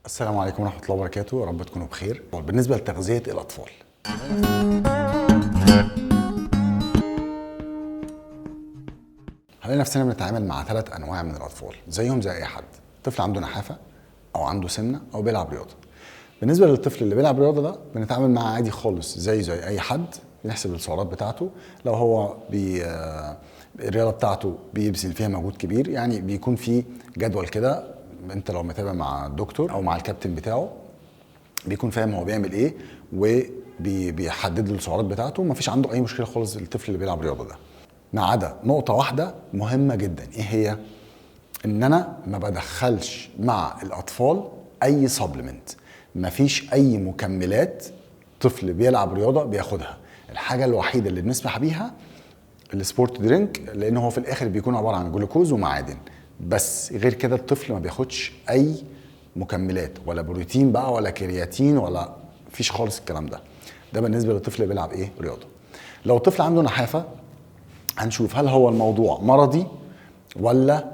السلام عليكم ورحمة الله وبركاته، يا رب تكونوا بخير. بالنسبة لتغذية الأطفال، هنلاقي نفسنا بنتعامل مع 3 أنواع من الأطفال زيهم زي أي حد. طفل عنده نحافة أو عنده سمنة أو بيلعب رياضة. بالنسبة للطفل اللي بيلعب رياضة ده بنتعامل معاه عادي خالص زي أي حد، بنحسب السعرات بتاعته. لو هو الرياضة بتاعته بيبذل فيها مجهود كبير، يعني بيكون في جدول كده، انت لو متابع مع الدكتور او مع الكابتن بتاعه بيكون فاهم هو بيعمل ايه وبيحدد له السعرات بتاعته. مفيش عنده اي مشكله خالص الطفل اللي بيلعب رياضه ده، ما عدا نقطه واحده مهمه جدا. ايه هي؟ ان انا ما بدخلش مع الاطفال اي سبلمنت، مفيش اي مكملات طفل بيلعب رياضه بياخدها. الحاجه الوحيده اللي بنسمح بيها السبورت درينك، لان هو في الاخر بيكون عباره عن جلوكوز ومعادن بس. غير كده الطفل ما بياخدش اي مكملات، ولا بروتين بقى ولا كرياتين ولا فيش خالص الكلام ده. ده بالنسبه للطفل اللي بيلعب ايه؟ رياضه. لو الطفل عنده نحافه هنشوف هل هو الموضوع مرضي ولا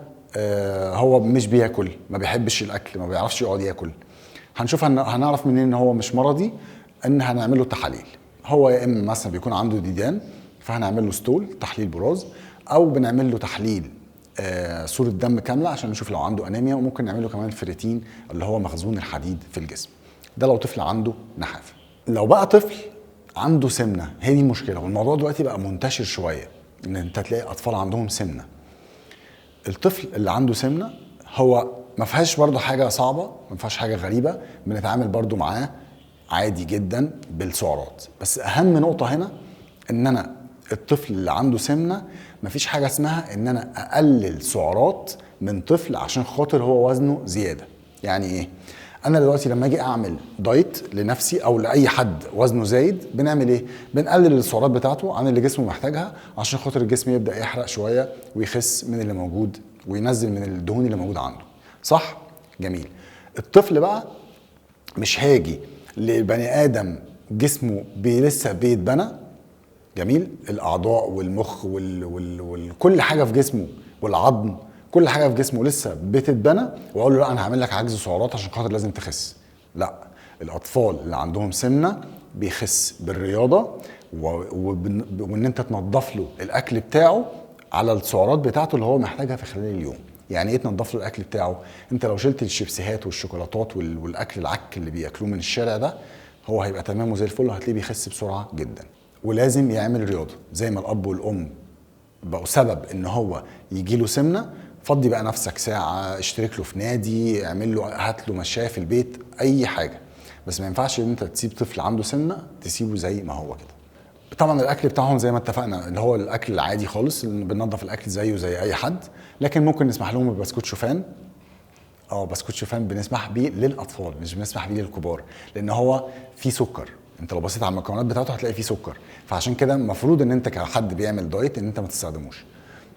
هو مش بياكل، ما بيحبش الاكل، ما بيعرفش يقعد ياكل. هنشوف هنعرف منين ان هو مش مرضي. ان هنعمل له تحاليل. هو يا اما مثلا بيكون عنده ديدان فهنعمل له ستول تحليل براز، او بنعمل له تحليل صورة دم كاملة عشان نشوف لو عنده انيميا، وممكن نعمل له كمان فريتين اللي هو مخزون الحديد في الجسم. ده لو طفل عنده نحافة. لو بقى طفل عنده سمنة، هي دي المشكلة، والموضوع دلوقتي بقى منتشر شوية ان انت تلاقي اطفال عندهم سمنة. الطفل اللي عنده سمنة هو ما فيهاش برضه حاجة صعبة، ما فيهاش حاجة غريبة، بنتعامل برضه معاه عادي جدا بالسعرات. بس اهم نقطة هنا ان انا الطفل اللي عنده سمنة مفيش حاجة اسمها ان انا اقلل سعرات من طفل عشان خاطر هو وزنه زيادة. يعني ايه؟ انا دلوقتي لما اجي اعمل دايت لنفسي او لاي حد وزنه زايد، بنعمل ايه؟ بنقلل السعرات بتاعته عن اللي جسمه محتاجها عشان خاطر الجسم يبدأ يحرق شوية ويخس من اللي موجود وينزل من الدهون اللي موجودة عنده. صح؟ جميل. الطفل بقى مش هاجي لبني ادم جسمه لسه بيتبنى، جميل، الاعضاء والمخ وكل حاجه في جسمه والعظم، كل حاجه في جسمه لسه بتتبنى، واقول له لا انا هعمل لك عجز سعرات عشان خاطر لازم تخس. لا، الاطفال اللي عندهم سمنه بيخس بالرياضه وان انت تنظف له الاكل بتاعه على السعرات بتاعته اللي هو محتاجها في خلال اليوم. يعني ايه تنظف له الاكل بتاعه؟ انت لو شلت الشيبسيهات والشوكولاتات والاكل العك اللي بياكلوه من الشارع ده، هو هيبقى تمام وزي الفل، وهتلاقيه بيخس بسرعه جدا. ولازم يعمل رياضه زي ما الاب والام بقوا سبب ان هو يجي له سمنه. فضي بقى نفسك ساعه، اشترك له في نادي، اعمل له، هات له مشاية في البيت، اي حاجه. بس ما ينفعش ان انت تسيب طفل عنده سمنه تسيبه زي ما هو كده. طبعا الاكل بتاعهم زي ما اتفقنا اللي هو الاكل العادي خالص، بننظف الاكل زيه زي اي حد، لكن ممكن نسمح لهم ببسكوت شوفان. بسكوت شوفان بنسمح بيه للاطفال، مش بنسمح بيه للكبار، لان هو فيه سكر. انت لو بصيت على المكونات بتاعته هتلاقي فيه سكر، فعشان كده المفروض ان انت كحد بيعمل دايت ان انت ما تستخدموش.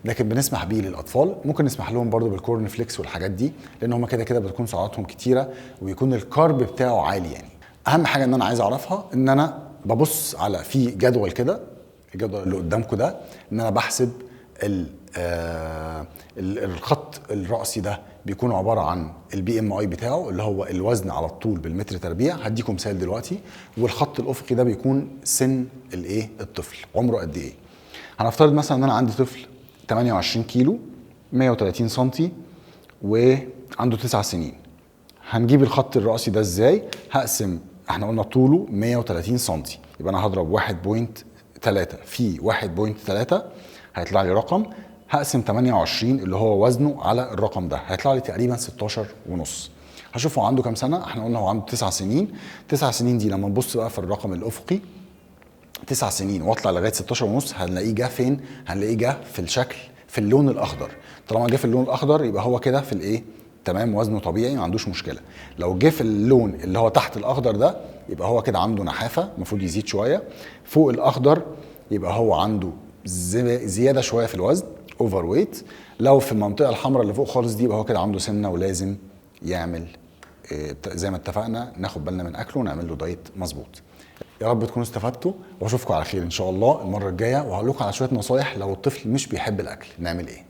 لكن بنسمح بيه للاطفال. ممكن نسمح لهم برضو بالكورن فليكس والحاجات دي، لان هم كده كده بتكون سعراتهم كتيره ويكون الكارب بتاعه عالي. يعني اهم حاجه ان انا عايز اعرفها ان انا ببص على في جدول كده، الجدول اللي قدامكم ده، ان انا بحسب الخط الرأسي ده بيكون عبارة عن البي ام اي بتاعه اللي هو الوزن على الطول بالمتر تربيع. هديكم مثال دلوقتي. والخط الافقي ده بيكون سن الايه؟ الطفل عمره قد ايه. هنفترض مثلا ان انا عندي طفل 28 كيلو 130 سنتي وعنده 9 سنين. هنجيب الخط الرأسي ده ازاي؟ هقسم، احنا قلنا طوله 130 سنتي، يبقى انا هضرب 1.3 في 1.3 هيطلع لي رقم. هقسم 28 اللي هو وزنه على الرقم ده، هيطلع لي تقريبا 16 ونص. هشوف هو عنده كام سنه. احنا قلنا هو عنده 9 سنين. 9 سنين دي لما نبص بقى في الرقم الافقي 9 سنين واطلع لغايه 16 ونص، هنلاقيه جه فين؟ هنلاقيه جه في الشكل، في اللون الاخضر. طالما جه في اللون الاخضر يبقى هو كده في الايه؟ تمام، وزنه طبيعي، ما عندوش مشكله. لو جه في اللون اللي هو تحت الاخضر ده يبقى هو كده عنده نحافه، المفروض يزيد شويه. فوق الاخضر يبقى هو عنده زياده شويه في الوزن، اوفر ويت. لو في المنطقه الحمراء اللي فوق خالص دي يبقى هو كده عنده سمنه ولازم يعمل زي ما اتفقنا ناخد بالنا من اكله ونعمل له دايت مظبوط. يا رب تكونوا استفدتوا، واشوفكم على خير ان شاء الله المره الجايه، وهقول لكم على شويه نصايح لو الطفل مش بيحب الاكل نعمل ايه.